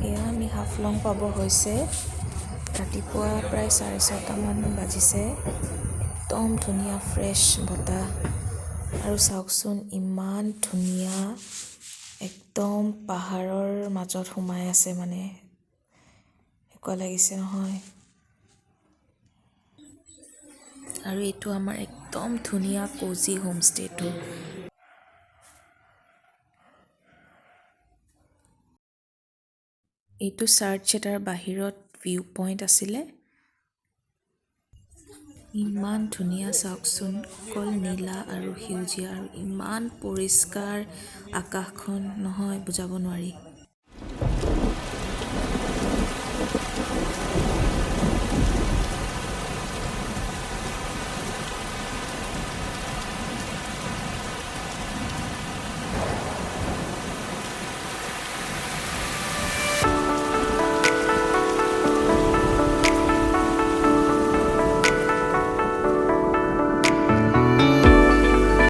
এয়া আমি হাফলং পাব হৈছে। ৰাতিপুৱা প্ৰায় 6:30মান বাজিছে। একদম ধুনীয়া ফ্ৰেছ বতাহ আৰু চাওকচোন ইমান ধুনীয়া, একদম পাহাৰৰ মাজত সোমাই আছে মানে, এনেকুৱা লাগিছে নহয়। আৰু এইটো আমাৰ একদম ধুনীয়া কোজি হোমষ্টেটো। এইটো চাৰ্চ এটাৰ বাহিৰত ভিউ পইণ্ট আছিলে। ইমান ধুনীয়া চাওকচোন, অকল নীলা আৰু সেউজীয়া আৰু ইমান পৰিষ্কাৰ আকাশখন নহয়, বুজাব নোৱাৰি।